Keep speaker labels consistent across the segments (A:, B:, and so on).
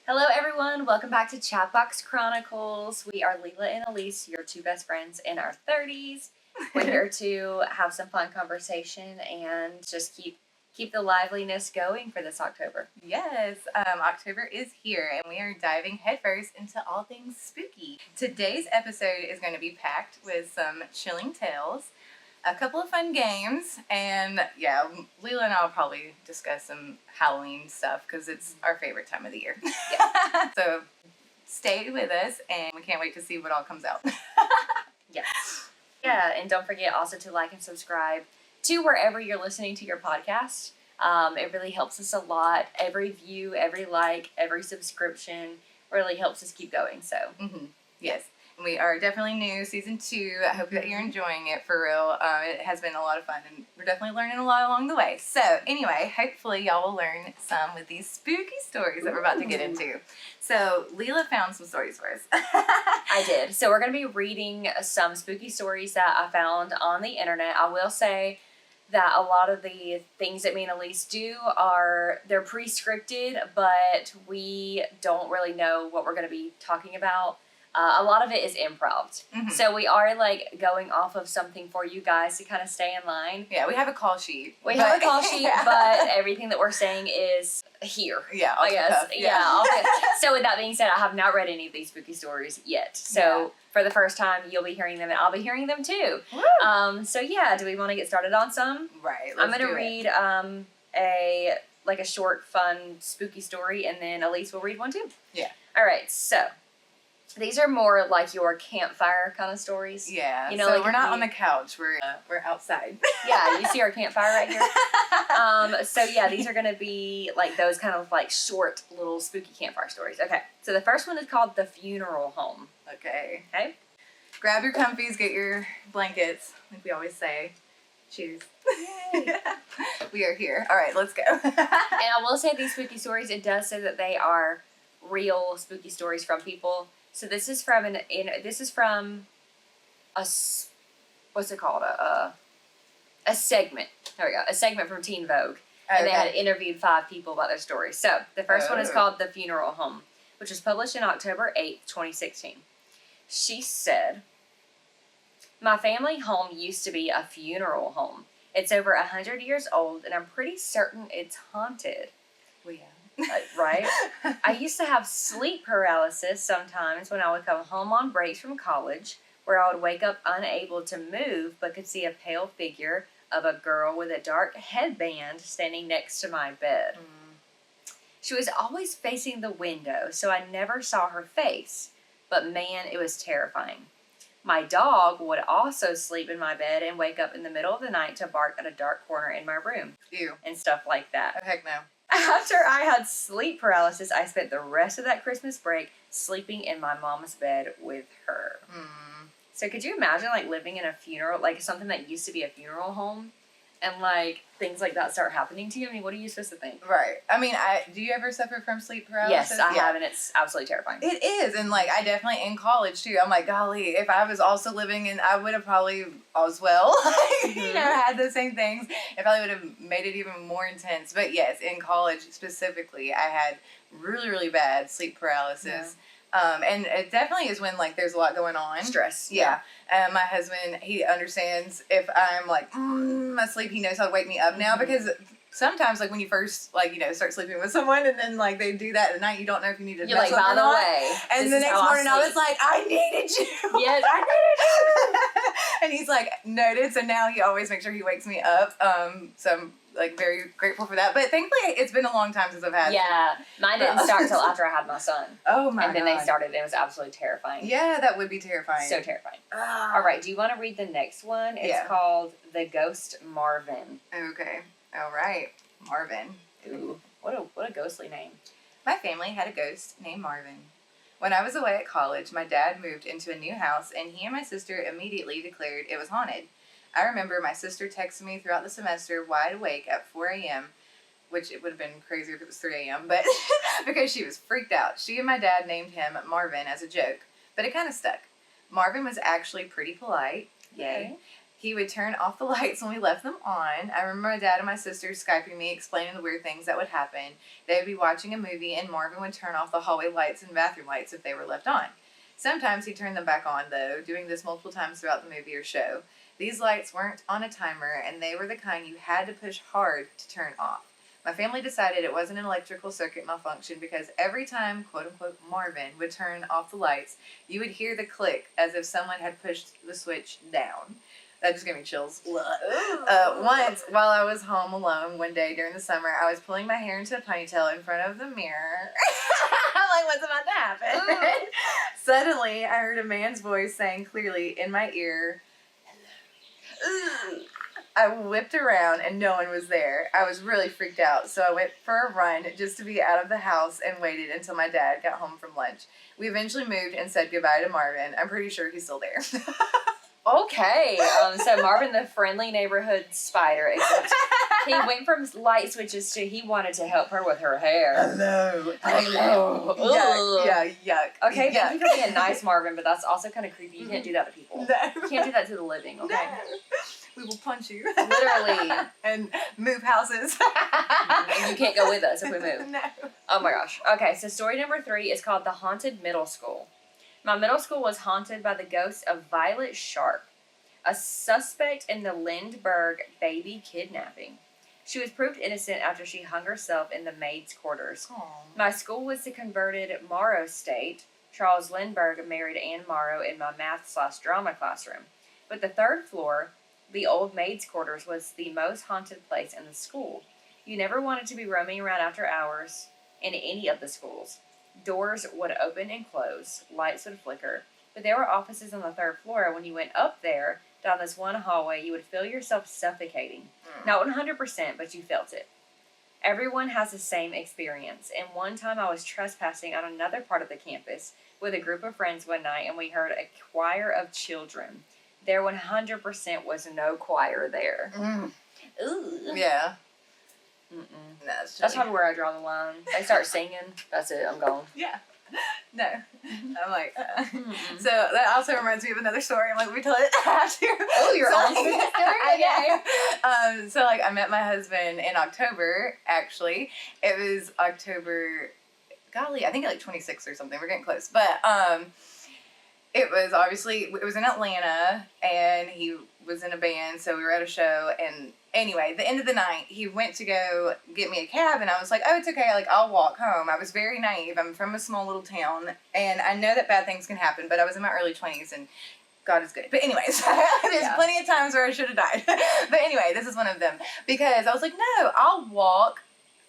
A: Hello everyone, welcome back to Chatbox Chronicles. We are Lelah and Elyse, your two best friends in our 30s. We're here to have some fun conversation and just keep the liveliness going for this October.
B: Yes, October is here and we are diving headfirst into all things spooky. Today's episode is going to be packed with some chilling tales, a couple of fun games, and yeah, Lelah and I will probably discuss some Halloween stuff because it's our favorite time of the year. Yeah. So stay with us and we can't wait to see what all comes out.
A: Yes. Yeah, and don't forget also to like and subscribe to wherever you're listening to your podcast. It really helps us a lot. Every view, every like, every subscription really helps us keep going. So,
B: Yes. We are definitely new, season 2. I hope that you're enjoying it for real. It has been a lot of fun and we're definitely learning a lot along the way. So anyway, hopefully y'all will learn some with these spooky stories that we're about to get into. So Lelah found some stories for us.
A: I did. So we're going to be reading some spooky stories that I found on the internet. I will say that a lot of the things that me and Elyse do they're pre-scripted, but we don't really know what we're going to be talking about. A lot of it is improv. So we are like going off of something for you guys to kind of stay in line.
B: Yeah, we have a call sheet.
A: But everything that we're saying is here.
B: Yeah,
A: I guess. So with that being said, I have not read any of these spooky stories yet. So for the first time, you'll be hearing them and I'll be hearing them too. So yeah, do we want to get started on some?
B: Right.
A: I'm going to read a short, fun, spooky story, and then Elyse will read one too.
B: Yeah.
A: All right, so these are more like your campfire kind of stories.
B: Yeah.
A: You know,
B: so
A: like
B: we're not on the couch. We're outside.
A: Yeah, you see our campfire right here. So yeah, these are gonna be like those kind of like short little spooky campfire stories. Okay. So the first one is called The Funeral Home.
B: Okay.
A: Okay.
B: Grab your comfies, get your blankets, like we always say. Cheers. Yay. We are here. All right, let's go.
A: And I will say these spooky stories, it does say that they are real spooky stories from people. So this is from what's it called? A segment. There we go. A segment from Teen Vogue. And they had interviewed 5 people about their stories. So the first one is called The Funeral Home, which was published in October 8th, 2016. She said, "My family home used to be a funeral home. It's over 100 years old, and I'm pretty certain it's haunted."
B: Well, yeah.
A: Right? I used to have sleep paralysis sometimes when I would come home on breaks from college, where I would wake up unable to move but could see a pale figure of a girl with a dark headband standing next to my bed. She was always facing the window, so I never saw her face, but man, it was terrifying. My dog would also sleep in my bed and wake up in the middle of the night to bark at a dark corner in my room.
B: Ew.
A: And stuff like that.
B: Oh, heck no.
A: After I had sleep paralysis, I spent the rest of that Christmas break sleeping in my mom's bed with her. So could you imagine like living in a funeral, like something that used to be a funeral home, and like things like that start happening to you? I mean, what are you supposed to think?
B: Right. I mean, do you ever suffer from sleep paralysis?
A: Yes, I have, and it's absolutely terrifying.
B: It is, and like I definitely in college too. I'm like, golly, if I was also living in, I would have probably as well, had the same things. It probably would have made it even more intense. But yes, in college specifically, I had really, really bad sleep paralysis. Yeah. And it definitely is when like there's a lot going on.
A: Stress.
B: Yeah. My husband, he understands if I'm like asleep, he knows how to wake me up now, because sometimes like when you first like, start sleeping with someone and then like they do that at night, you don't know if you need to
A: You're like, by the way.
B: And the next morning I was like, I needed you.
A: Yes, I needed you.
B: And he's like, noted. So now he always makes sure he wakes me up. So I'm like very grateful for that. But thankfully it's been a long time since I've had.
A: Yeah. Mine didn't start until after I had my son.
B: Oh my God.
A: And then they started. It was absolutely terrifying.
B: Yeah, that would be terrifying.
A: So terrifying. All right. Do you want to read the next one? It's called The Ghost Marvin.
B: Okay. All right. Marvin.
A: Ooh. What a ghostly name.
B: My family had a ghost named Marvin. When I was away at college, my dad moved into a new house and he and my sister immediately declared it was haunted. I remember my sister texted me throughout the semester wide awake at 4 a.m., which it would have been crazier if it was 3 a.m., but because she was freaked out. She and my dad named him Marvin as a joke, but it kind of stuck. Marvin was actually pretty polite. Yay. He would turn off the lights when we left them on. I remember my dad and my sister Skyping me, explaining the weird things that would happen. They would be watching a movie, and Marvin would turn off the hallway lights and bathroom lights if they were left on. Sometimes he'd turn them back on, though, doing this multiple times throughout the movie or show. These lights weren't on a timer, and they were the kind you had to push hard to turn off. My family decided it wasn't an electrical circuit malfunction because every time, quote-unquote, Marvin would turn off the lights, you would hear the click as if someone had pushed the switch down. That just gave me chills. Once, while I was home alone one day during the summer, I was pulling my hair into a ponytail in front of the mirror. I'm like, what's about to happen? Suddenly, I heard a man's voice saying clearly in my ear, hello. I whipped around and no one was there. I was really freaked out, so I went for a run just to be out of the house and waited until my dad got home from lunch. We eventually moved and said goodbye to Marvin. I'm pretty sure he's still there.
A: Okay, so Marvin the friendly neighborhood spider, except he went from light switches to he wanted to help her with her hair.
B: Hello. Yuck. Yuck.
A: Okay,
B: yuck.
A: thank you for being nice, Marvin, but that's also kind of creepy. You can't do that to people.
B: No.
A: You can't do that to the living, okay?
B: No. We will punch you.
A: Literally.
B: And move houses.
A: And you can't go with us if we move.
B: No.
A: Oh my gosh. Okay, so story number 3 is called The Haunted Middle School. My middle school was haunted by the ghost of Violet Sharp, a suspect in the Lindbergh baby kidnapping. She was proved innocent after she hung herself in the maids' quarters.
B: Aww.
A: My school was the converted Morrow State. Charles Lindbergh married Anne Morrow in my math/drama classroom. But the 3rd floor, the old maids' quarters, was the most haunted place in the school. You never wanted to be roaming around after hours in any of the schools. Doors would open and close, lights would flicker, but there were offices on the 3rd floor. When you went up there, down this one hallway, you would feel yourself suffocating. Not 100%, but you felt it. Everyone has the same experience, and one time I was trespassing on another part of the campus with a group of friends one night, and we heard a choir of children. There 100% was no choir there. Ooh.
B: Yeah.
A: Mm-mm.
B: No,
A: That's probably where I draw the line. They start singing, that's it, I'm gone.
B: Yeah. No. I'm like, So that also reminds me of another story. I'm like, we tell it after.
A: Oh, you're
B: so,
A: on to the story?
B: Yeah. So like I met my husband in October, actually. It was October, golly, I think like 26th or something. We're getting close. But it was in Atlanta, and he was in a band, so we were at a show, and anyway, the end of the night, he went to go get me a cab, and I was like, oh, it's okay, like, I'll walk home. I was very naive. I'm from a small little town, and I know that bad things can happen, but I was in my early 20s, and God is good. But anyways, there's plenty of times where I should have died. But anyway, this is one of them, because I was like, no, I'll walk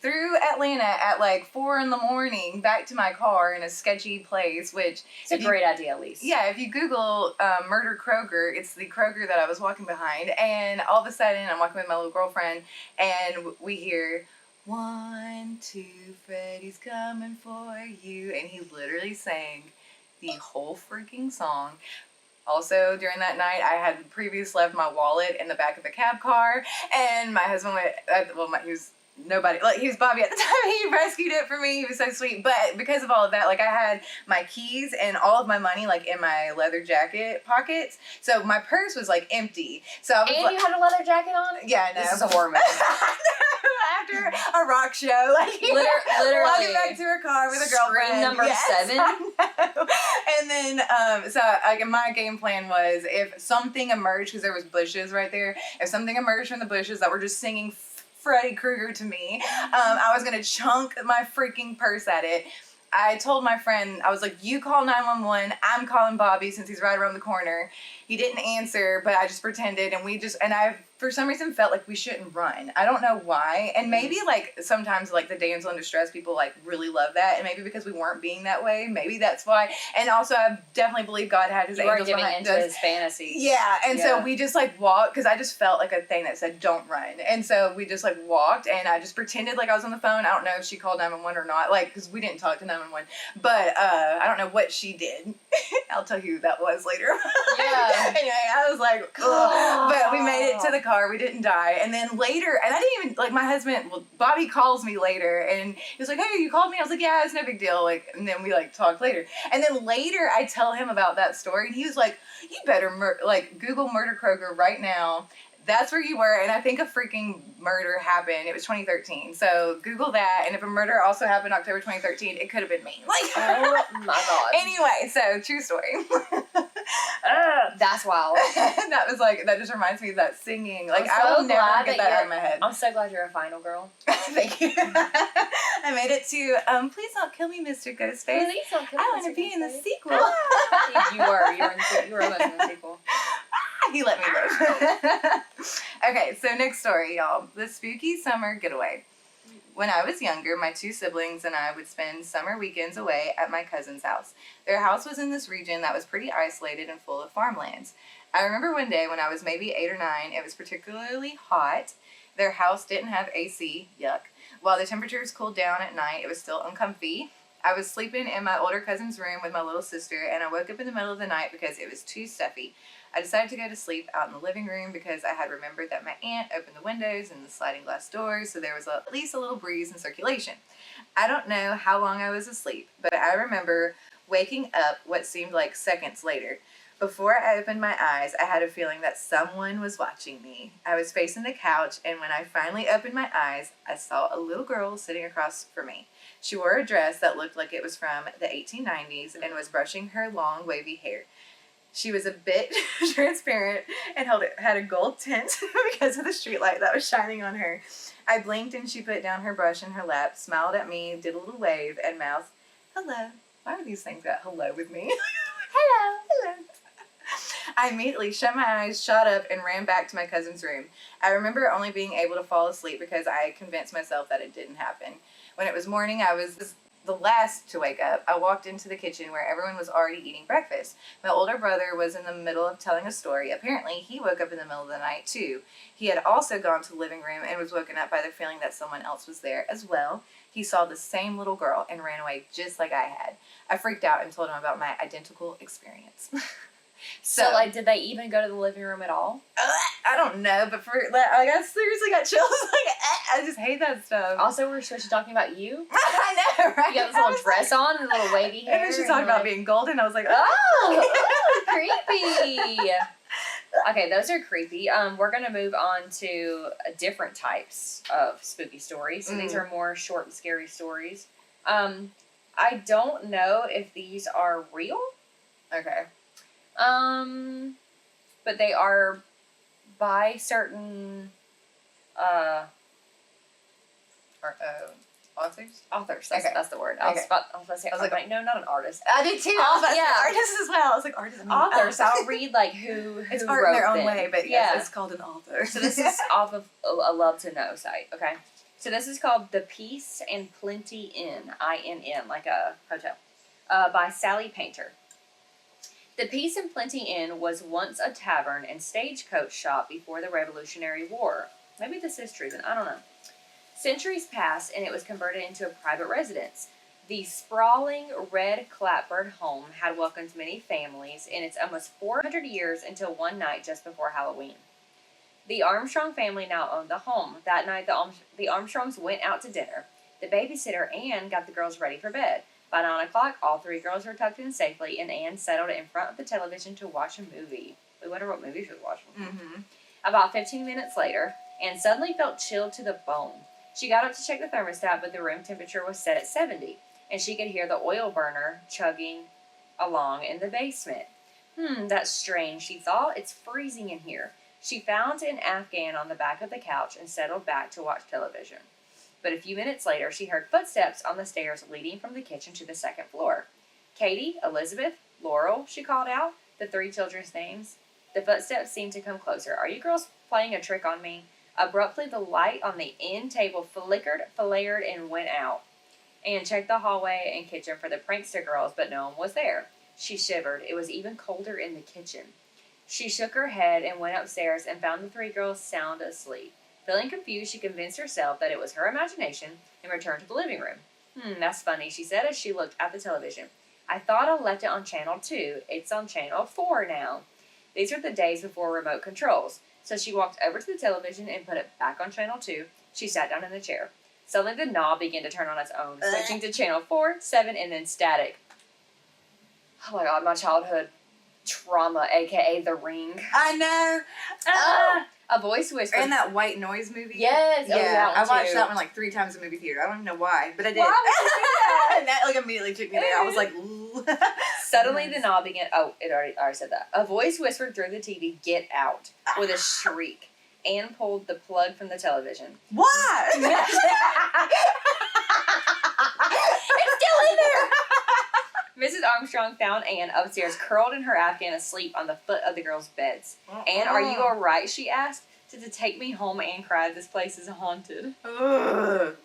B: through Atlanta at like 4 a.m. back to my car in a sketchy place, which...
A: It's a great idea, Elyse.
B: Yeah, if you Google Murder Kroger, it's the Kroger that I was walking behind, and all of a sudden I'm walking with my little girlfriend, and we hear, 1, 2, Freddy's coming for you, and he literally sang the whole freaking song. Also, during that night, I had previously left my wallet in the back of the cab car, and my husband went, he was Bobby at the time. He rescued it for me. He was so sweet. But because of all of that, like, I had my keys and all of my money, like, in my leather jacket pockets. So my purse was, like, empty. So I was
A: And you had a leather jacket on?
B: Yeah, I know.
A: This is a horror movie.
B: After a rock show, like,
A: literally
B: walking back to her car with a girlfriend.
A: Scream number 7.
B: I know. And then, so like, my game plan was, if something emerged, because there was bushes right there, if something emerged from the bushes that were just singing Freddy Krueger to me, I was gonna chunk my freaking purse at it. I told my friend, I was like, you call 911, I'm calling Bobby since he's right around the corner. He didn't answer, but I just pretended, and I, for some reason, felt like we shouldn't run. I don't know why, and maybe, like, sometimes, like, the damsel in distress people, like, really love that, and maybe because we weren't being that way, maybe that's why, and also, I definitely believe God had his angels behind us. You weren't giving into
A: his fantasies.
B: Yeah, and so we just, like, walked, because I just felt like a thing that said, don't run, and so we just, like, walked, and I just pretended like I was on the phone. I don't know if she called 911 or not, like, because we didn't talk to 911, but, I don't know what she did. I'll tell you who that was later. Yeah. Anyway, I was like, ugh. But we made it to the car. We didn't die. And then later, and I didn't even, like, my husband, well, Bobby calls me later, and he was like, hey, you called me? I was like, yeah, it's no big deal. Like, and then we, like, talked later. And then later, I tell him about that story, and he was like, you better, Google Murder Kroger right now. That's where you were, and I think a freaking murder happened. It was 2013, so Google that, and if a murder also happened October 2013, it could have been me. Like,
A: oh my God.
B: Anyway, so true story.
A: That's wild.
B: That was like, that just reminds me of that singing. Like,
A: I'm so
B: I will never
A: glad
B: get
A: that
B: that out of my head.
A: I'm so glad you're a final girl.
B: Thank you. I made it to, please don't kill me, Mr. Ghostface.
A: Please don't kill me,
B: I want to
A: Mr.
B: be in the
A: Ghostface.
B: sequel.
A: You were almost in the sequel.
B: He let me live. Okay, so next story, y'all. The spooky summer getaway. When I was younger, my two siblings and I would spend summer weekends away at my cousin's house. Their house was in this region that was pretty isolated and full of farmlands. I remember one day when I was maybe 8 or 9, it was particularly hot. Their house didn't have AC, yuck. While the temperatures cooled down at night, it was still uncomfy. I was sleeping in my older cousin's room with my little sister, and I woke up in the middle of the night because it was too stuffy. I decided to go to sleep out in the living room because I had remembered that my aunt opened the windows and the sliding glass doors, so there was at least a little breeze and circulation. I don't know how long I was asleep, but I remember waking up what seemed like seconds later. Before I opened my eyes, I had a feeling that someone was watching me. I was facing the couch, and when I finally opened my eyes, I saw a little girl sitting across from me. She wore a dress that looked like it was from the 1890s and was brushing her long, wavy hair. She was a bit transparent and had a gold tint because of the streetlight that was shining on her. I blinked and she put down her brush in her lap, smiled at me, did a little wave, and mouthed, hello. Why are these things got hello with me? Hello, hello. I immediately shut my eyes, shot up, and ran back to my cousin's room. I remember only being able to fall asleep because I convinced myself that it didn't happen. When it was morning, I was the last to wake up. I walked into the kitchen where everyone was already eating breakfast. My older brother was in the middle of telling a story. Apparently, he woke up in the middle of the night, too. He had also gone to the living room and was woken up by the feeling that someone else was there as well. He saw the same little girl and ran away just like I had. I freaked out and told him about my identical experience.
A: So, like, did they even go to the living room at all?
B: I don't know, but I seriously got chills. Like, I just hate that stuff.
A: Also, we're supposed to be talking about you.
B: I know, right?
A: You got this little dress on and a little wavy hair.
B: And then she talked about being golden. I was like,
A: creepy. Okay, those are creepy. We're going to move on to different types of spooky stories. So these are more short and scary stories. I don't know if these are real.
B: Okay.
A: But they are by certain
B: authors?
A: Authors.
B: Okay.
A: That's the word. I was about to say, no, not an artist.
B: I did too. I was about to say artists as well. I was like, artists. I mean,
A: authors. I'll read like who
B: it's
A: who
B: art
A: wrote
B: in their own
A: them.
B: way, but yes, it's called an author.
A: So this is off of a Love to Know site. Okay. So this is called The Peace and Plenty Inn, INN, like a hotel, by Sally Painter. The Peace and Plenty Inn was once a tavern and stagecoach shop before the Revolutionary War. Maybe this is true, then I don't know. Centuries passed and it was converted into a private residence. The sprawling red clapboard home had welcomed many families in its almost 400 years until one night just before Halloween. The Armstrong family now owned the home. That night, the Armstrongs went out to dinner. The babysitter, Anne, got the girls ready for bed. By 9 o'clock, all three girls were tucked in safely, and Anne settled in front of the television to watch a movie. We wonder what movie she was watching.
B: Mm-hmm.
A: About 15 minutes later, Anne suddenly felt chilled to the bone. She got up to check the thermostat, but the room temperature was set at 70, and she could hear the oil burner chugging along in the basement. That's strange, she thought. It's freezing in here. She found an Afghan on the back of the couch and settled back to watch television. But a few minutes later, she heard footsteps on the stairs leading from the kitchen to the second floor. Katie, Elizabeth, Laurel, she called out, the three children's names. The footsteps seemed to come closer. Are you girls playing a trick on me? Abruptly, the light on the end table flickered, flared, and went out. Anne checked the hallway and kitchen for the prankster girls, but no one was there. She shivered. It was even colder in the kitchen. She shook her head and went upstairs and found the three girls sound asleep. Feeling confused, she convinced herself that it was her imagination and returned to the living room. That's funny, she said as she looked at the television. I thought I left it on channel 2. It's on channel 4 now. These are the days before remote controls. So she walked over to the television and put it back on channel 2. She sat down in the chair. Suddenly the knob began to turn on its own, switching to channel 4, 7, and then static. Oh my god, my childhood trauma, aka The Ring.
B: I know.
A: A voice whispered.
B: And that white noise movie.
A: Yes.
B: Yeah,
A: Oh, that one
B: I watched
A: too.
B: that one like 3 times in the movie theater. I don't even know why, but I did.
A: Why would you do that?
B: And that like immediately took me there. I was like, ooh.
A: Suddenly the knob began. Oh, I already said that. A voice whispered through the TV, "Get out!" with a shriek. Anne pulled the plug from the television.
B: Why?
A: It's still in there. Mrs. Armstrong found Anne upstairs, curled in her afghan, asleep on the foot of the girls' beds. Anne, are you all right? She asked. To take me home, Anne cried. This place is haunted.
B: Ugh.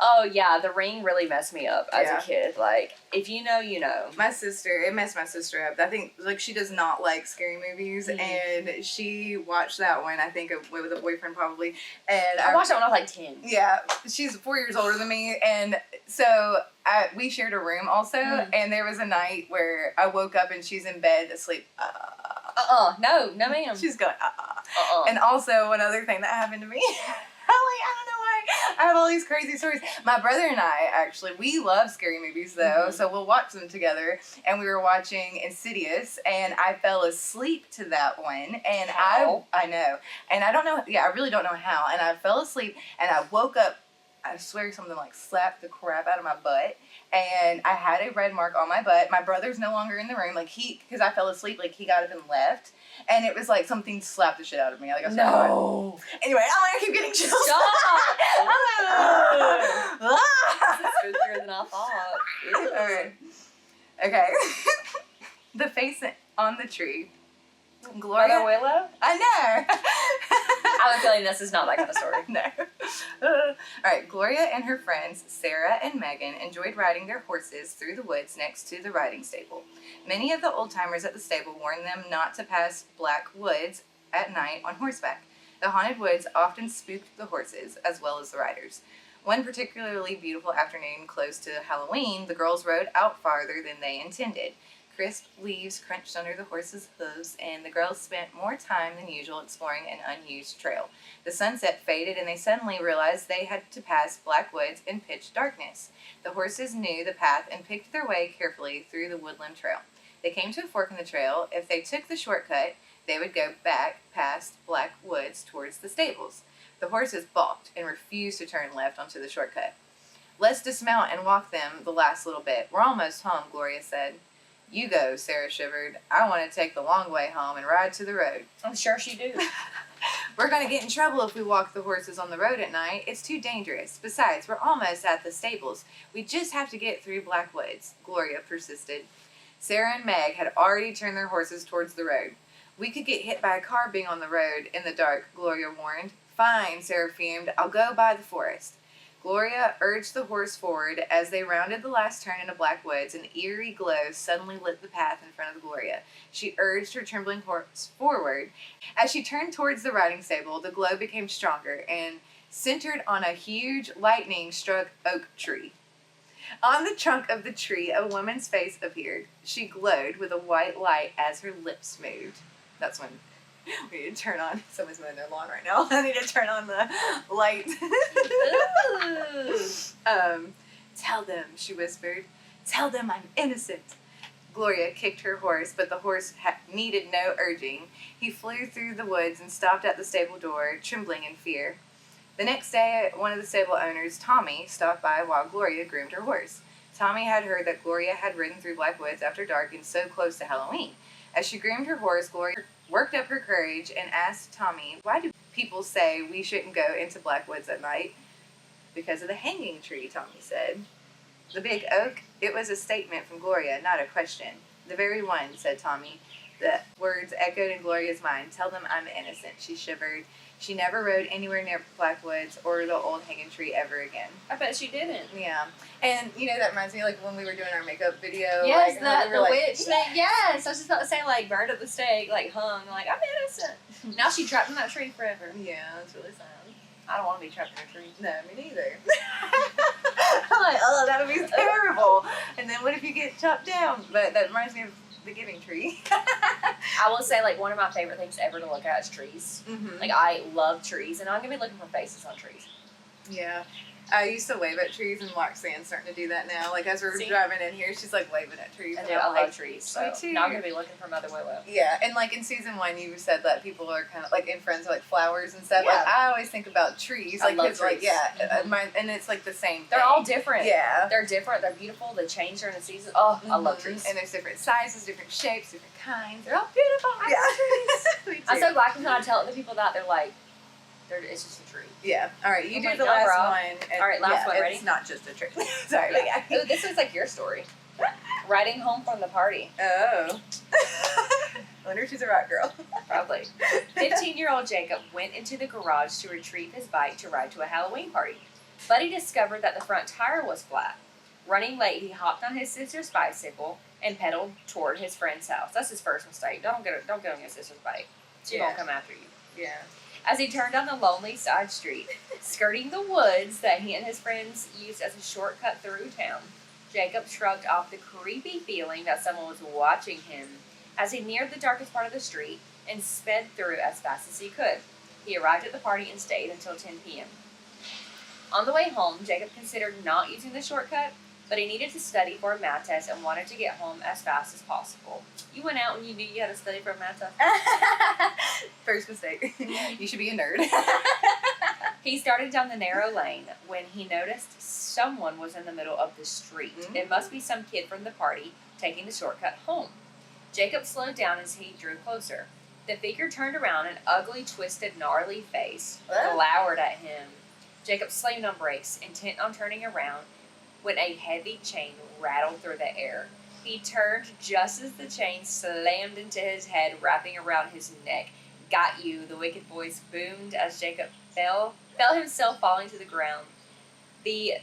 A: Oh yeah, The Ring really messed me up as
B: Yeah.
A: a kid. Like, if you know, you know.
B: It messed my sister up. I think, like, she does not like scary movies, and she watched that one, I think, with a boyfriend probably. And
A: I watched that when I was like 10.
B: Yeah, she's 4 years older than me, and so we shared a room also, and there was a night where I woke up and she's in bed asleep.
A: No ma'am.
B: She's going, And also, one other thing that happened to me, I don't know why, I have all these crazy stories. My brother and I, actually, we love scary movies, though, so we'll watch them together, and we were watching Insidious, and I fell asleep to that one, and
A: How?
B: I know, and I don't know, I really don't know how, and I fell asleep, and I woke up, I swear something like slapped the crap out of my butt, and I had a red mark on my butt. My brother's no longer in the room, like because I fell asleep, like he got up and left, and it was like something slapped the shit out of me. Like I
A: No.
B: Anyway, I keep getting chills.
A: This is spookier than I thought.
B: Alright. Okay. The face on the tree. Gloria.
A: Mother Willow?
B: I know.
A: I have a feeling this is not that kind of story.
B: No. Alright, Gloria and her friends, Sarah and Megan, enjoyed riding their horses through the woods next to the riding stable. Many of the old-timers at the stable warned them not to pass black woods at night on horseback. The haunted woods often spooked the horses, as well as the riders. One particularly beautiful afternoon close to Halloween, the girls rode out farther than they intended. Crisp leaves crunched under the horses' hooves, and the girls spent more time than usual exploring an unused trail. The sunset faded, and they suddenly realized they had to pass black woods in pitch darkness. The horses knew the path and picked their way carefully through the woodland trail. They came to a fork in the trail. If they took the shortcut, they would go back past black woods towards the stables. The horses balked and refused to turn left onto the shortcut. "Let's dismount and walk them the last little bit. We're almost home," Gloria said. "You go," Sarah shivered. "I want to take the long way home and ride to the road."
A: I'm sure she do.
B: "We're going to get in trouble if we walk the horses on the road at night. It's too dangerous. Besides, we're almost at the stables. We just have to get through black woods," Gloria persisted. Sarah and Meg had already turned their horses towards the road. "We could get hit by a car being on the road in the dark," Gloria warned. "Fine," Sarah fumed. "I'll go by the forest." Gloria urged the horse forward. As they rounded the last turn into black woods, an eerie glow suddenly lit the path in front of Gloria. She urged her trembling horse forward. As she turned towards the riding stable, the glow became stronger and centered on a huge lightning-struck oak tree. On the trunk of the tree, a woman's face appeared. She glowed with a white light as her lips moved. That's when we need to turn on. Someone's mowing their lawn right now. I need to turn on the light. "Tell them," she whispered. "Tell them I'm innocent." Gloria kicked her horse, but the horse needed no urging. He flew through the woods and stopped at the stable door, trembling in fear. The next day, one of the stable owners, Tommy, stopped by while Gloria groomed her horse. Tommy had heard that Gloria had ridden through black woods after dark and so close to Halloween. As she groomed her horse, Gloria worked up her courage and asked Tommy, "Why do people say we shouldn't go into black woods at night?" "Because of the hanging tree," Tommy said. "The big oak?" It was a statement from Gloria, not a question. "The very one," said Tommy. The words echoed in Gloria's mind. "Tell them I'm innocent," she shivered. She never rode anywhere near black woods or the old hanging tree ever again.
A: I bet she didn't.
B: Yeah. And, that reminds me, like, when we were doing our makeup video.
A: Yes,
B: like, how we were
A: the witch thing. Yes, I was just about to say, like, burned at the stake, like, hung, like, I'm innocent. Now she's trapped in that tree forever.
B: Yeah, it's really sad.
A: I don't want to be trapped in a tree.
B: No, me neither. I'm like, oh, that would be terrible. And then what if you get chopped down? But that reminds me of the giving tree.
A: I will say, like, one of my favorite things ever to look at is trees.
B: Mm-hmm.
A: Like, I love trees, and I'm going to be looking for faces on trees.
B: Yeah. I used to wave at trees, and Loxanne's starting to do that now. Like, as we're driving in here, she's, like, waving at trees.
A: I do. I love trees, so
B: me too.
A: now I'm going to be looking for Mother Willow.
B: Yeah, and, like, in season 1, you said that people are kind of, like, in Friends are, like, flowers and stuff.
A: Yeah.
B: Like, I always think about trees.
A: I
B: Like,
A: love
B: 'cause, like,
A: trees.
B: yeah, and it's, like, the same thing.
A: They're all different.
B: Yeah.
A: They're different. They're beautiful. They change during the season. Oh, I love trees.
B: And there's different sizes, different shapes, different kinds. They're all beautiful. I love trees. Me too.
A: I'm so glad because when I tell other people that, they're like, it's just a tree.
B: Yeah. All right, you
A: I'm
B: do
A: like,
B: the
A: no,
B: last
A: bro.
B: one. And
A: All right, last one. Ready?
B: It's not just a tree. Sorry. Yeah.
A: Ooh, this is like your story. Riding home from the party.
B: Oh. I wonder if she's a rock girl.
A: Probably. 15-year-old Jacob went into the garage to retrieve his bike to ride to a Halloween party. But he discovered that the front tire was flat. Running late, he hopped on his sister's bicycle and pedaled toward his friend's house. That's his first mistake. Don't get on your sister's bike. She won't come after you.
B: Yeah.
A: As he turned down the lonely side street, skirting the woods that he and his friends used as a shortcut through town, Jacob shrugged off the creepy feeling that someone was watching him as he neared the darkest part of the street and sped through as fast as he could. He arrived at the party and stayed until 10 p.m. On the way home, Jacob considered not using the shortcut, but he needed to study for a math test and wanted to get home as fast as possible. You went out when you knew you had to study for a math test?
B: First mistake. You should be a nerd.
A: He started down the narrow lane when he noticed someone was in the middle of the street. It must be some kid from the party taking the shortcut home. Jacob slowed down as he drew closer. The figure turned around, an ugly, twisted, gnarly face glowered at him. Jacob slammed on brakes, intent on turning around, when a heavy chain rattled through the air. He turned just as the chain slammed into his head, wrapping around his neck. Got you, the wicked voice boomed as Jacob felt himself falling to the ground. The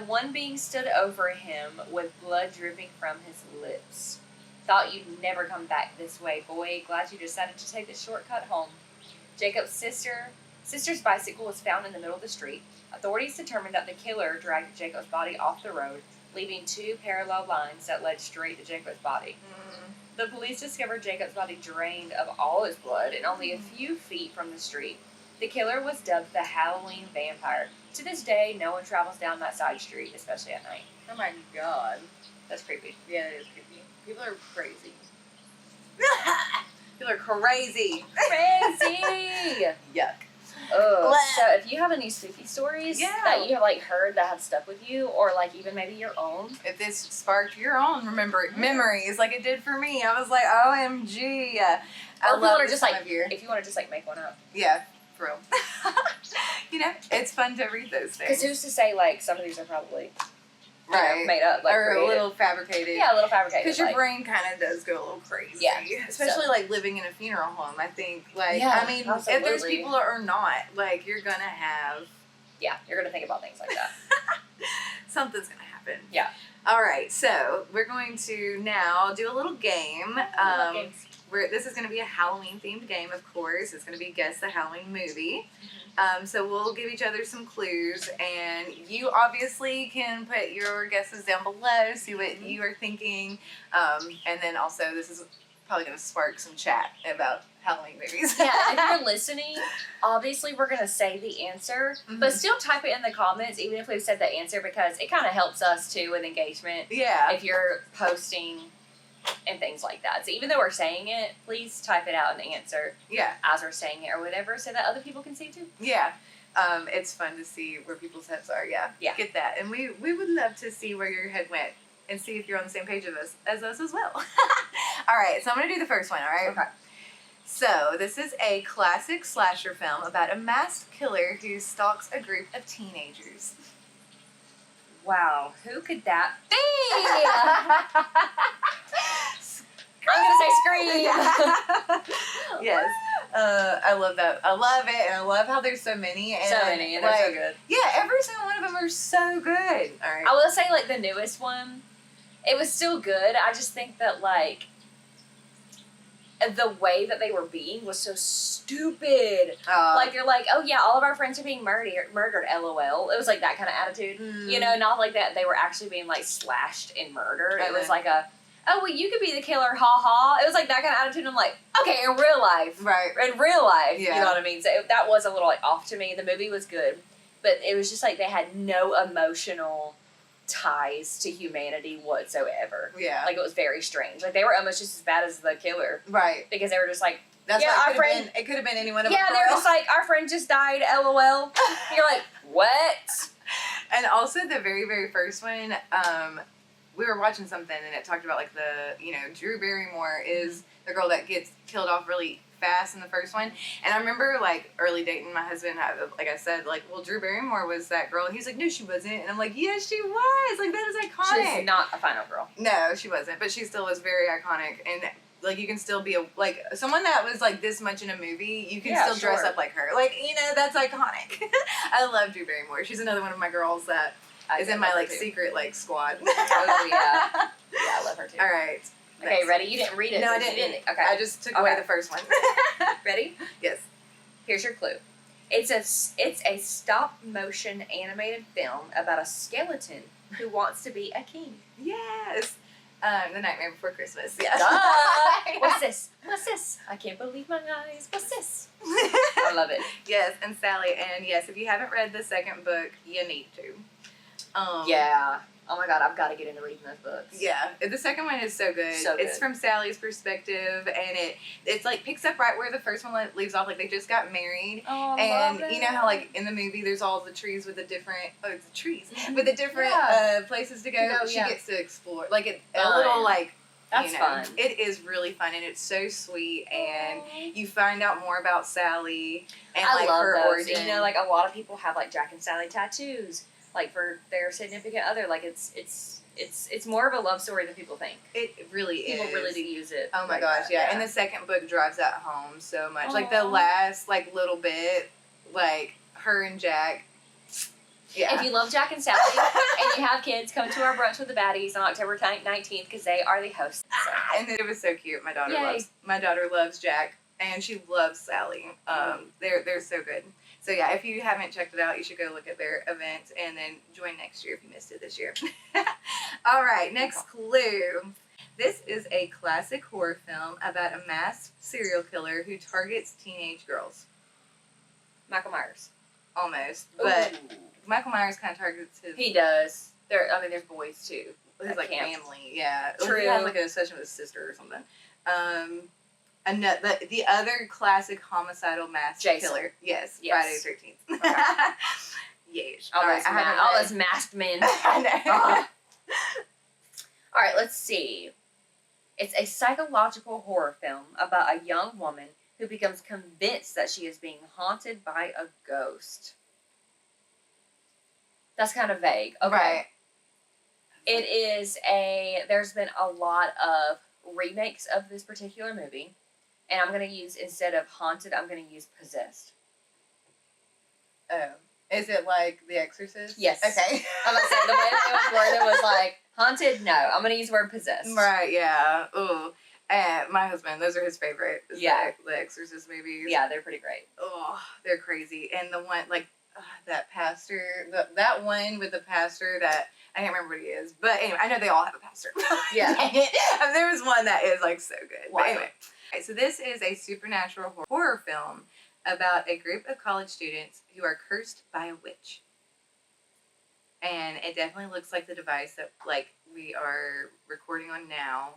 A: one being stood over him with blood dripping from his lips. Thought you'd never come back this way, boy. Glad you decided to take the shortcut home. Jacob's sister's bicycle was found in the middle of the street. Authorities determined that the killer dragged Jacob's body off the road, leaving 2 parallel lines that led straight to Jacob's body. The police discovered Jacob's body drained of all his blood and only a few feet from the street. The killer was dubbed the Halloween Vampire. To this day, no one travels down that side street, especially at night.
B: Oh my god.
A: That's creepy.
B: Yeah, it is creepy. People are crazy. People are crazy.
A: Crazy!
B: Yuck.
A: Oh, so if you have any spooky stories that you have like heard that have stuck with you, or like even maybe your own,
B: if this sparked your own memories like it did for me, I was like, OMG.
A: or if you want to just like make one up,
B: for real. You know, it's fun to read those things.
A: Because who's to say like some of these are probably made up, like
B: or
A: creative.
B: a little fabricated.
A: Yeah, a little fabricated.
B: Because your brain kind of does go a little crazy.
A: Yeah,
B: especially like living in a funeral home. I think I mean,
A: absolutely.
B: if there's people or not, like you're gonna have.
A: Yeah, you're gonna think about things like that.
B: Something's gonna happen.
A: Yeah.
B: All right, so we're going to now do a little game. This is going to be a Halloween themed game, of course. It's going to be Guess the Halloween Movie. So we'll give each other some clues, and you obviously can put your guesses down below, see what you are thinking, and then also this is probably going to spark some chat about Halloween movies.
A: Yeah, and if you're listening, obviously we're going to say the answer, but still type it in the comments, even if we've said the answer, because it kind of helps us, too, with engagement.
B: Yeah.
A: If you're posting and things like that. So even though we're saying it, please type it out in the answer as we're saying it or whatever, so that other people can see too.
B: Yeah. It's fun to see where people's heads are. Yeah. Get that. And we would love to see where your head went and see if you're on the same page as us as well. All right. So I'm going to do the first one. All right.
A: Okay.
B: So this is a classic slasher film about a masked killer who stalks a group of teenagers.
A: Wow, who could that be? I'm gonna say Scream.
B: Yes. I love that. I love it, and I love how there's so many. And
A: and they're so good.
B: Yeah, every single one of them are so good. All right.
A: I will say, like, the newest one, it was still good. I just think that, like, the way that they were being was so stupid. Like, they're like, oh yeah, all of our friends are being murdered, LOL. It was like that kind of attitude. You know, not like that they were actually being like slashed and murdered. It was like a, oh, well, you could be the killer, ha ha. It was like that kind of attitude. I'm like, okay, in real life.
B: Right.
A: In real life.
B: Yeah.
A: You know what I mean? So that was a little like off to me. The movie was good. But it was just like they had no emotional ties to humanity whatsoever.
B: Yeah.
A: Like, it was very strange. Like, they were almost just as bad as the killer.
B: Right.
A: Because they were just like,
B: That's
A: yeah,
B: why
A: our friend.
B: It could have been any one of them.
A: Yeah, they were just like, our friend just died, LOL. You're like, what?
B: And also the very, very first one, we were watching something and it talked about like Drew Barrymore is the girl that gets killed off really fast in the first one. And I remember like early dating my husband, like I said, like, well, Drew Barrymore was that girl. And he's like, no, she wasn't. And I'm like, yes, she was. Like, that is iconic.
A: She's not a final girl.
B: No, she wasn't. But she still was very iconic. And like, you can still be someone that was like this much in a movie, you can still dress up like her. Like, that's iconic. I love Drew Barrymore. She's another one of my girls that is in my like secret like squad.
A: Oh yeah. Yeah, I love her too.
B: All right.
A: Okay, ready? You didn't read it.
B: No, I didn't.
A: Okay.
B: I just took away the first one.
A: Ready?
B: Yes.
A: Here's your clue. It's a stop motion animated film about a skeleton who wants to be a king.
B: Yes. The Nightmare Before Christmas. Yeah.
A: What's this? What's this? I can't believe my eyes. What's this? I love it.
B: Yes, and Sally. And yes, if you haven't read the second book, you need to.
A: Yeah. Oh my God, I've got to get into reading those books.
B: Yeah, the second one is so good.
A: So good.
B: It's from Sally's perspective, and it's like picks up right where the first one leaves off. Like, they just got married,
A: oh,
B: and
A: love it.
B: you know how like in the movie there's all the trees with the different with the different places to go. She gets to explore like a little like.
A: That's fun.
B: It is really fun, and it's so sweet, and you find out more about Sally and
A: I
B: like
A: love
B: her
A: those.
B: origin.
A: You know, like a lot of people have like Jack and Sally tattoos, like for their significant other. Like it's more of a love story than people think.
B: It really is.
A: People really do use it.
B: Oh my
A: like
B: gosh,
A: that.
B: yeah. And the second book drives that home so much. Aww. Like the last like little bit, like her and Jack. Yeah.
A: If you love Jack and Sally and you have kids, come to our brunch with the baddies on October 19th because they are the hosts. So.
B: And it was so cute. My daughter loves Jack and she loves Sally. They're so good. So yeah, if you haven't checked it out, you should go look at their events and then join next year if you missed it this year. All right, next clue. This is a classic horror film about a masked serial killer who targets teenage girls.
A: Michael Myers.
B: Almost, but
A: Ooh.
B: Michael Myers kind of targets his.
A: He does. There's boys too.
B: His like family, yeah.
A: True.
B: He had like an obsession with his sister or something. The other classic homicidal masked killer. Yes. Friday the 13th. Okay. Yes.
A: All those masked men.
B: I know.
A: All right, let's see. It's a psychological horror film about a young woman who becomes convinced that she is being haunted by a ghost. That's kind of vague. Okay.
B: Right.
A: There's been a lot of remakes of this particular movie, and I'm going to use, instead of haunted, I'm going to use possessed.
B: Oh. Is it like The Exorcist?
A: Yes.
B: Okay.
A: I'm going to say, the way that it was worded was like, haunted? No. I'm going to use the word possessed.
B: Right, yeah. Ooh. My husband, those are his favorite.
A: Yeah.
B: The Exorcist movies.
A: Yeah, they're pretty great.
B: Oh, they're crazy. And the one, like, that pastor, that one with the pastor that, I can't remember what he is. But anyway, I know they all have a pastor.
A: Yeah.
B: There was one that is, like, so good.
A: Wow.
B: But anyway. Okay, so this is a supernatural horror film about a group of college students who are cursed by a witch. And it definitely looks like the device that, like, we are recording on now.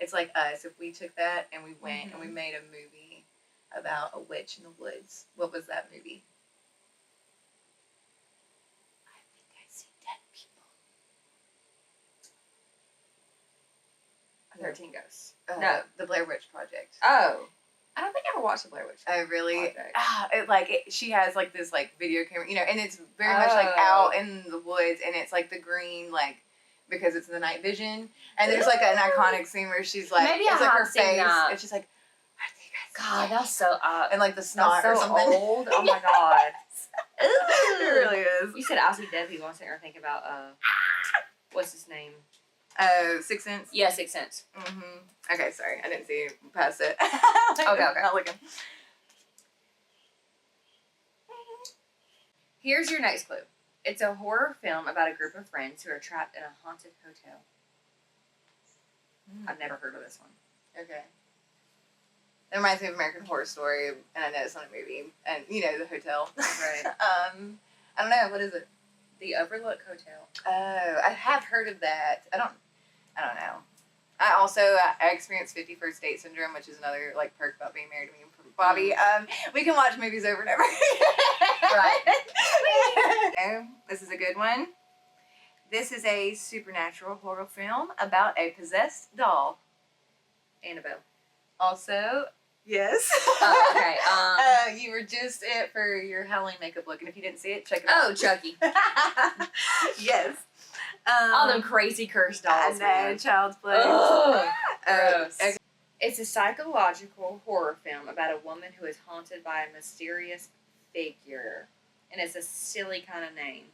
B: It's like us. If we took that and we went and we made a movie about a witch in the woods, what was that movie? I think I see dead people.
A: 13 Ghosts.
B: No, The Blair Witch Project.
A: Oh. I don't think I ever watched The Blair Witch
B: I really,
A: Project.
B: She has like this like video camera, and it's very much like out in the woods, and it's like the green, like, because it's the night vision, and there's like an iconic scene where she's like,
A: maybe
B: it's
A: I
B: like
A: have
B: her
A: seen
B: face,
A: that.
B: and she's like, I think I see
A: God,
B: it.
A: that's so
B: and like the snot
A: that's
B: or
A: so
B: something.
A: old. Oh my God.
B: It really is.
A: You said I see dead people. I was thinking, think about what's his name?
B: Oh, Sixth Sense?
A: Yeah, Sixth Sense.
B: Mm-hmm. Okay, sorry. I didn't see past it.
A: Okay.
B: Not looking.
A: Here's your next clue. It's a horror film about a group of friends who are trapped in a haunted hotel. I've never heard of this one.
B: Okay. It reminds me of American Horror Story, and I know it's not a movie. And, you know, the hotel.
A: Right.
B: I don't know. What is it?
A: The Overlook Hotel.
B: Oh, I have heard of that. I don't know. I experienced 51st date syndrome, which is another, like, perk about being married to me and Bobby. We can watch movies over and over.
A: Right.
B: Oh, this is a good one. This is a supernatural horror film about a possessed doll.
A: Annabelle.
B: Also, yes.
A: Okay.
B: You were just it for your Halloween makeup look, and if you didn't see it, check it out.
A: Oh, Chucky.
B: Yes.
A: All them crazy cursed dolls.
B: I know, child's play.
A: Ugh, gross.
B: Okay.
A: It's a psychological horror film about a woman who is haunted by a mysterious figure. And it's a silly kind of name.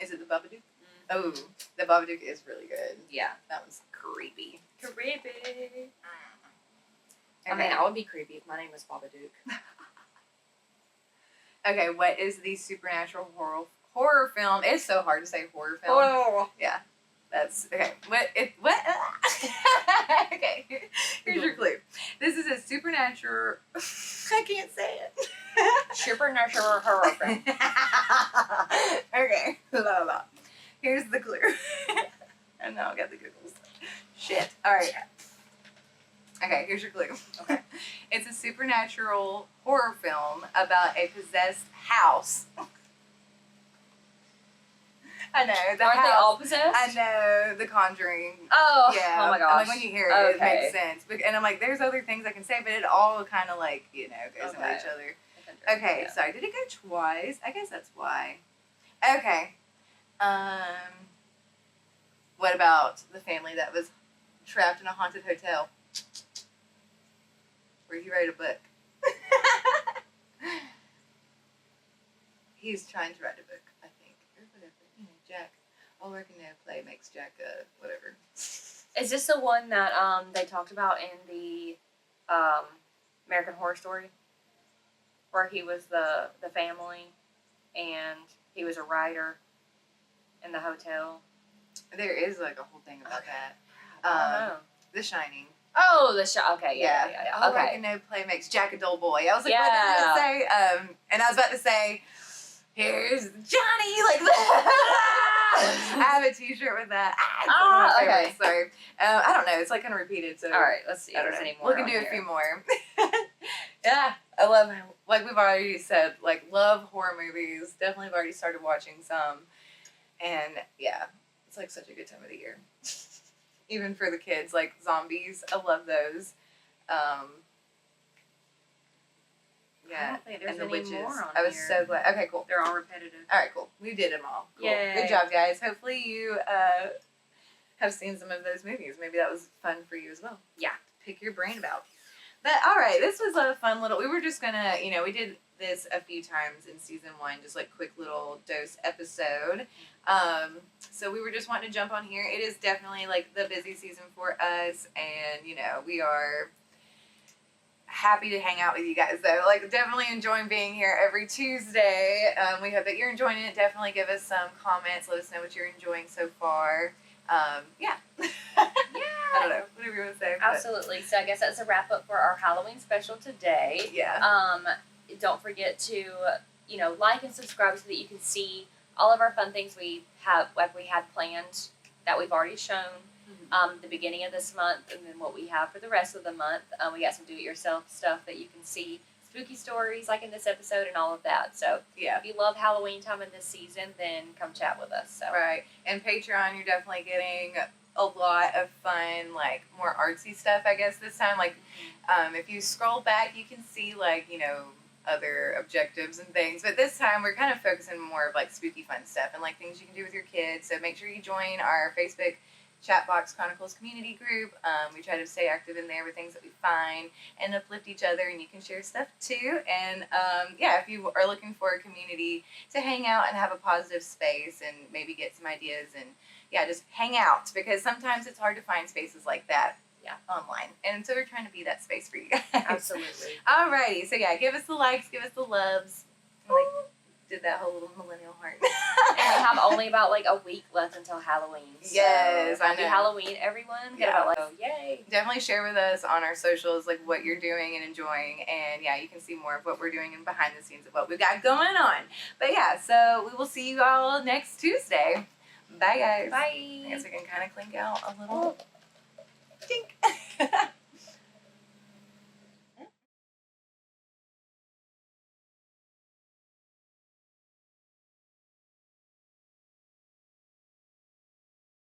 B: Is it the Babadook? Oh, the Babadook is really good.
A: Yeah.
B: That one's creepy.
A: Creepy.
B: Okay.
A: I mean, I would be creepy if my name was Babadook.
B: Okay, what is the supernatural horror film? It's so hard to say horror film.
A: Oh.
B: Yeah. That's okay. What? Okay. Here's your clue. This is a supernatural. I can't say it.
A: Supernatural horror film.
B: Okay. Blah, blah. Here's the clue. And now I got the Googles. Shit. All right. Okay. Here's your clue.
A: Okay.
B: It's a supernatural horror film about a possessed house. I know.
A: Aren't they all possessed?
B: I know. The Conjuring.
A: Oh.
B: Yeah.
A: Oh my
B: I'm
A: gosh.
B: like, when you hear it,
A: Okay.
B: it makes sense. And I'm like, there's other things I can say, but it all kind of like, you know, goes into
A: Okay.
B: each other. Okay,
A: Yeah.
B: sorry. Did it go twice? I guess that's why. Okay. What about the family that was trapped in a haunted hotel? Where he wrote a book. He's trying to write a book, I think. Or whatever. You know, Jack. All work and no play makes Jack, whatever.
A: Is this the one that they talked about in the American Horror Story? Where he was the family and he was a writer in the hotel.
B: There is like a whole thing about that.
A: I don't know.
B: The Shining.
A: Oh, the show. Okay, yeah.
B: All work
A: Okay.
B: and no play makes Jack a dull boy. I was like,
A: Yeah.
B: what did I say? And I was about to say, here's Johnny, like that. I have a T-shirt with that.
A: Okay.
B: Sorry. I don't know. It's like kind of repeated. So
A: All right, let's see if
B: I don't
A: there's
B: know.
A: any more.
B: We can
A: on
B: do a
A: here.
B: few more. Yeah, I love, like we've already said, like love horror movies. Definitely have already started watching some. And yeah, it's like such a good time of the year. Even for the kids, like zombies. I love those.
A: I
B: Yeah,
A: don't think there's
B: and the
A: any
B: witches.
A: more on
B: I was
A: here.
B: so glad. Okay, cool.
A: They're all repetitive.
B: All right, cool. We did them all. Cool.
A: Yay.
B: Good job, guys. Hopefully you have seen some of those movies. Maybe that was fun for you as well.
A: Yeah.
B: Pick your brain about. But all right, this was a fun little. We were just gonna, we did this a few times in season 1, just like quick little dose episode. So we were just wanting to jump on here. It is definitely like the busy season for us, and we are happy to hang out with you guys though. Like definitely enjoying being here every Tuesday. We hope that you're enjoying it. Definitely give us some comments. Let us know what you're enjoying so far. Yeah. I don't know. Whatever you want to say. but
A: Absolutely. So I guess that's a wrap up for our Halloween special today.
B: Yeah.
A: Don't forget to, like and subscribe so that you can see all of our fun things we had planned that we've already shown the beginning of this month, and then what we have for the rest of the month. We got some do-it-yourself stuff that you can see, spooky stories like in this episode and all of that. So
B: Yeah.
A: if you love Halloween time in this season, then come chat with us. So
B: Right. And Patreon, you're definitely getting a lot of fun, like more artsy stuff, I guess, this time. Like, if you scroll back, you can see, like, other objectives and things. But this time, we're kind of focusing more of, like, spooky fun stuff and, like, things you can do with your kids. So make sure you join our Facebook Chatbox Chronicles community group. We try to stay active in there with things that we find and uplift each other, and you can share stuff too. And yeah, if you are looking for a community to hang out and have a positive space and maybe get some ideas and yeah, just hang out, because sometimes it's hard to find spaces like that online. And so we're trying to be that space for you guys.
A: Absolutely.
B: Alrighty, so yeah, give us the likes, give us the loves. Like, did that whole little millennial heart.
A: And we have only about like a week left until Halloween.
B: Yes,
A: so
B: I
A: happy
B: know.
A: Halloween, everyone. Get
B: Yeah.
A: about like, yay.
B: Definitely share with us on our socials like what you're doing and enjoying, and yeah, you can see more of what we're doing and behind the scenes of what we've got going on. But yeah, so we will see you all next Tuesday. Bye guys.
A: Bye.
B: I guess we can kind of clink out a little. Tink.